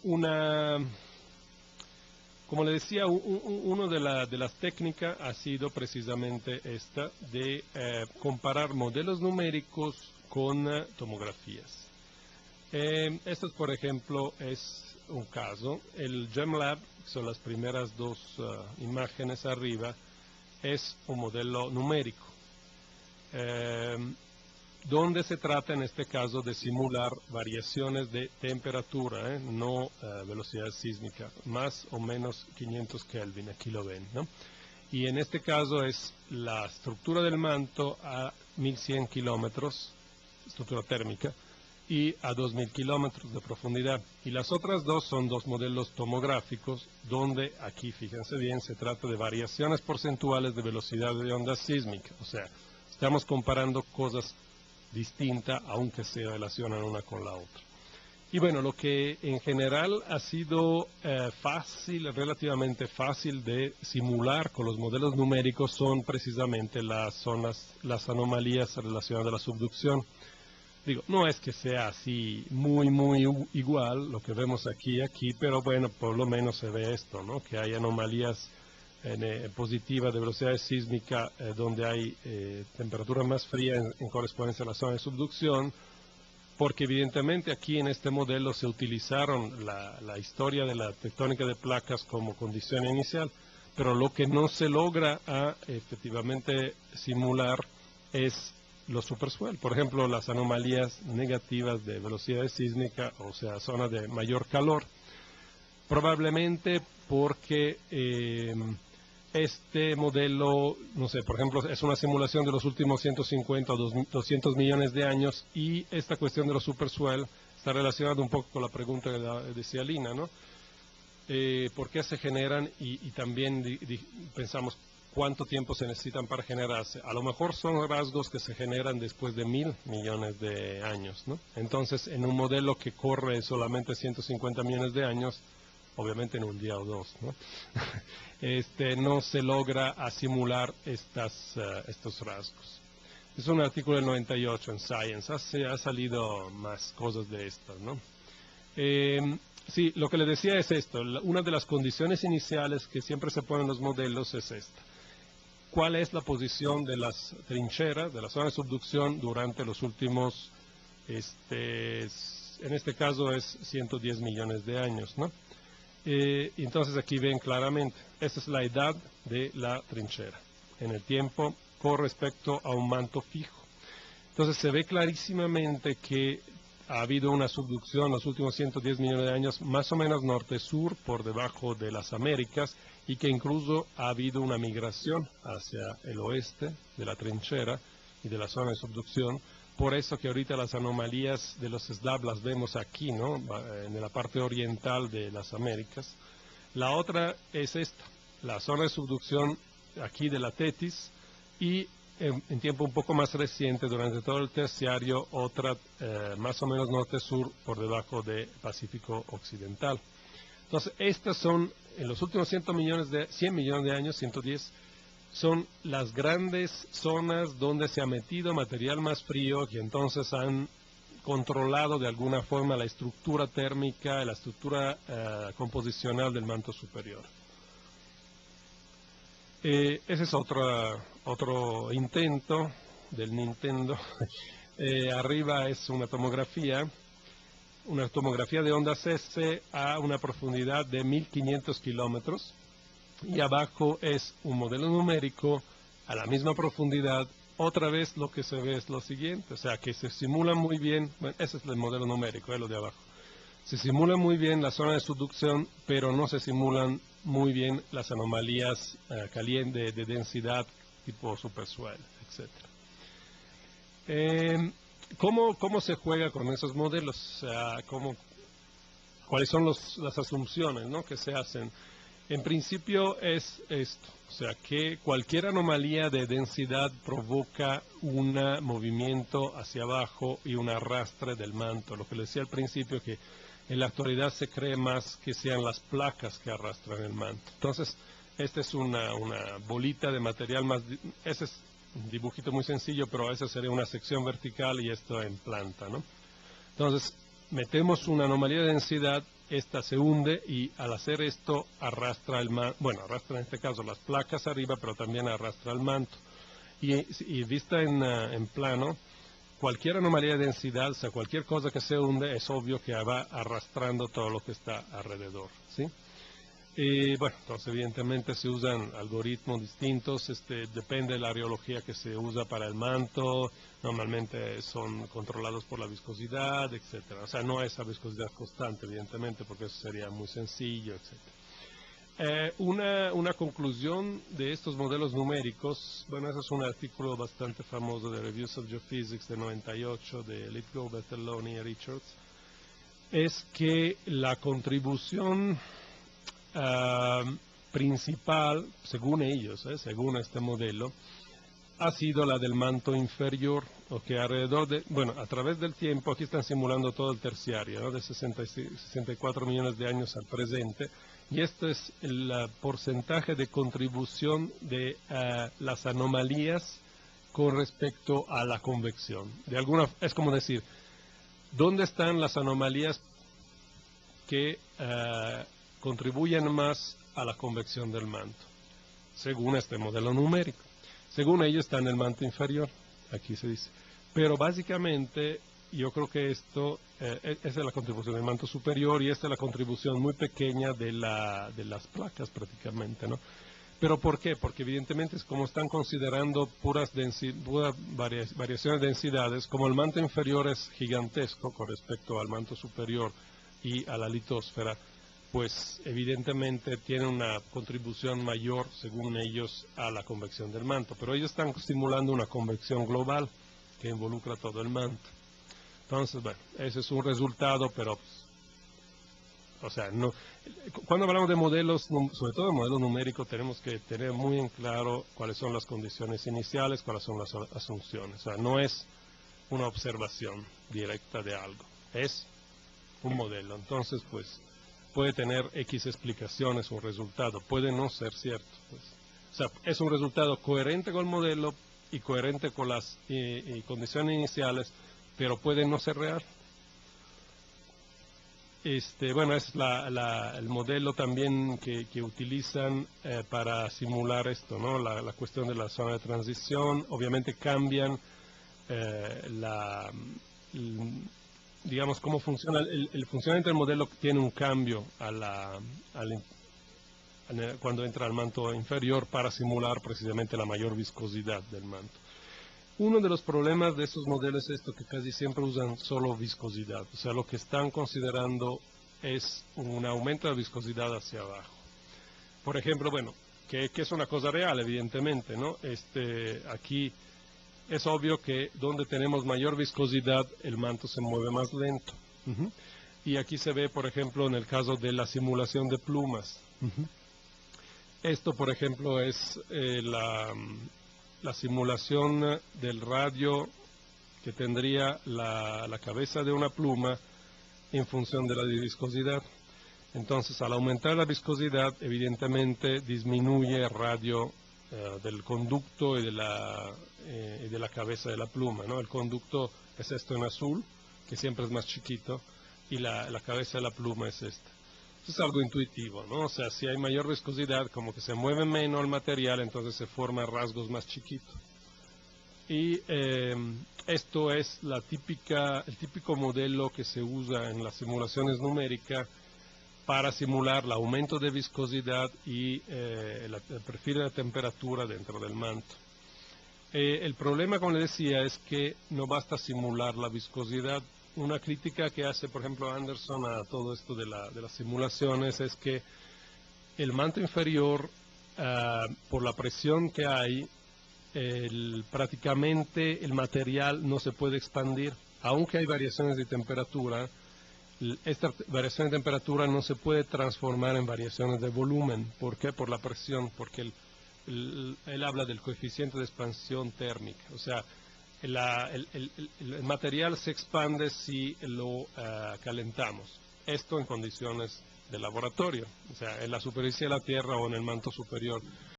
Una, como le decía, una de las técnicas ha sido precisamente esta de comparar modelos numéricos con tomografías. Esto, por ejemplo, es un caso. El GEMLAB, que son las primeras dos imágenes arriba, es un modelo numérico, donde se trata en este caso de simular variaciones de temperatura, no velocidad sísmica, más o menos 500 Kelvin, aquí lo ven, ¿no? Y en este caso es la estructura del manto a 1100 kilómetros, estructura térmica, y a 2000 kilómetros de profundidad. Y las otras dos son dos modelos tomográficos, donde aquí, fíjense bien, se trata de variaciones porcentuales de velocidad de onda sísmica. O sea, estamos comparando cosas distintas, aunque se relacionan una con la otra. Y bueno, lo que en general ha sido relativamente fácil de simular con los modelos numéricos son precisamente las anomalías relacionadas a la subducción. Digo, no es que sea así muy igual lo que vemos aquí, pero bueno, por lo menos se ve esto, ¿no? Que hay anomalías positivas de velocidad sísmica donde hay temperatura más fría en correspondencia a la zona de subducción, porque evidentemente aquí en este modelo se utilizaron la historia de la tectónica de placas como condición inicial, pero lo que no se logra efectivamente simular es los superswell, por ejemplo, las anomalías negativas de velocidad sísmica, o sea, zona de mayor calor, probablemente porque este modelo, no sé, por ejemplo, es una simulación de los últimos 150 o 200 millones de años, y esta cuestión de los superswell está relacionada un poco con la pregunta que decía Lina, ¿no? ¿Por qué se generan? Y también pensamos cuánto tiempo se necesitan para generarse. A lo mejor son rasgos que se generan después de 1000 millones de años, ¿no? Entonces, en un modelo que corre solamente 150 millones de años, obviamente en un día o dos, ¿no? No se logra asimular estos rasgos. Es un artículo del 98 en Science, ha salido más cosas de estas, ¿no? Sí, lo que les decía es esto, una de las condiciones iniciales que siempre se ponen en los modelos es esta. ¿Cuál es la posición de las trincheras, de la zona de subducción durante los últimos, en este caso es 110 millones de años, ¿no? Entonces aquí ven claramente, esta es la edad de la trinchera en el tiempo con respecto a un manto fijo. Entonces se ve clarísimamente que ha habido una subducción en los últimos 110 millones de años, más o menos norte-sur, por debajo de las Américas, y que incluso ha habido una migración hacia el oeste de la trinchera y de la zona de subducción. Por eso que ahorita las anomalías de los SDAB las vemos aquí, ¿no? En la parte oriental de las Américas. La otra es esta, la zona de subducción aquí de la Tetis, y en tiempo un poco más reciente, durante todo el terciario, otra más o menos norte-sur por debajo del Pacífico Occidental. Entonces, estas son, en los últimos 100 millones de años, 110, son las grandes zonas donde se ha metido material más frío, que entonces han controlado de alguna forma la estructura térmica, la estructura composicional del manto superior. Ese es otro intento del Nintendo. Arriba es una tomografía de ondas S a una profundidad de 1500 kilómetros, y abajo es un modelo numérico a la misma profundidad. Otra vez lo que se ve es lo siguiente, o sea que se simula muy bien, bueno, ese es el modelo numérico, lo de abajo. Se simula muy bien la zona de subducción, pero no se simulan muy bien las anomalías calientes de densidad tipo superswell, etc. ¿Cómo se juega con esos modelos? O sea, ¿cuáles son las asunciones, ¿no?, que se hacen? En principio es esto, o sea que cualquier anomalía de densidad provoca un movimiento hacia abajo y un arrastre del manto. Lo que les decía al principio, que en la actualidad se cree más que sean las placas que arrastran el manto. Entonces, esta es una bolita de material más, ese es un dibujito muy sencillo, pero esa sería una sección vertical y esto en planta, ¿no? Entonces, metemos una anomalía de densidad, esta se hunde y al hacer esto arrastra arrastra en este caso las placas arriba, pero también arrastra el manto. Y vista en plano, cualquier anomalía de densidad, o sea, cualquier cosa que se hunde, es obvio que va arrastrando todo lo que está alrededor, ¿sí? Y bueno, entonces evidentemente se usan algoritmos distintos, depende de la areología que se usa para el manto, normalmente son controlados por la viscosidad, etcétera. O sea, no esa viscosidad constante, evidentemente, porque eso sería muy sencillo, etcétera. Una conclusión de estos modelos numéricos, bueno, ese es un artículo bastante famoso de Reviews of Geophysics de 98 de Lithgow, Bertelloni y Richards, es que la contribución principal, según ellos, según este modelo, ha sido la del manto inferior, que alrededor de, bueno, a través del tiempo, aquí están simulando todo el terciario, ¿no? De 64 millones de años al presente, y esto es el porcentaje de contribución de las anomalías con respecto a la convección. Es como decir, ¿dónde están las anomalías que contribuyen más a la convección del manto? Según este modelo numérico. Según ellos está en el manto inferior, aquí se dice. Pero básicamente yo creo que esa es la contribución del manto superior y esta es la contribución muy pequeña de las placas prácticamente, ¿no? ¿Pero por qué? Porque evidentemente es como están considerando puras variaciones de densidades, como el manto inferior es gigantesco con respecto al manto superior y a la litosfera, pues evidentemente tiene una contribución mayor, según ellos, a la convección del manto. Pero ellos están simulando una convección global que involucra todo el manto. Entonces, bueno, ese es un resultado, pero, o sea, no. Cuando hablamos de modelos, sobre todo de modelos numéricos, tenemos que tener muy en claro cuáles son las condiciones iniciales, cuáles son las asunciones. O sea, no es una observación directa de algo, es un modelo. Entonces, pues, puede tener X explicaciones un resultado, puede no ser cierto. Pues. O sea, es un resultado coherente con el modelo y coherente con las condiciones iniciales, pero puede no ser real. Bueno, es el modelo también que utilizan para simular esto, ¿no? La cuestión de la zona de transición. Obviamente cambian digamos, cómo funciona, el funcionamiento del modelo tiene un cambio cuando entra al manto inferior para simular precisamente la mayor viscosidad del manto. Uno de los problemas de estos modelos es esto, que casi siempre usan solo viscosidad, o sea, lo que están considerando es un aumento de viscosidad hacia abajo. Por ejemplo, bueno, que es una cosa real, evidentemente, ¿no? Aquí es obvio que donde tenemos mayor viscosidad, el manto se mueve más lento. Y aquí se ve, por ejemplo, en el caso de la simulación de plumas. Esto, por ejemplo, es la simulación del radio que tendría la cabeza de una pluma en función de la viscosidad. Entonces, al aumentar la viscosidad, evidentemente disminuye el radio del conducto y de la cabeza de la pluma, ¿no? El conducto es esto en azul, que siempre es más chiquito, y la cabeza de la pluma es esta. Eso es algo intuitivo, ¿no? O sea, si hay mayor viscosidad, como que se mueve menos el material, entonces se forman rasgos más chiquitos. Y esto es el típico modelo que se usa en las simulaciones numéricas para simular el aumento de viscosidad y el perfil de la temperatura dentro del manto. El problema, como le decía, es que no basta simular la viscosidad. Una crítica que hace, por ejemplo, Anderson a todo esto de las simulaciones es que el manto inferior, por la presión que hay, prácticamente el material no se puede expandir, aunque hay variaciones de temperatura. Esta variación de temperatura no se puede transformar en variaciones de volumen. ¿Por qué? Por la presión, porque él habla del coeficiente de expansión térmica. O sea, el material se expande si lo calentamos. Esto en condiciones de laboratorio, o sea, en la superficie de la Tierra o en el manto superior.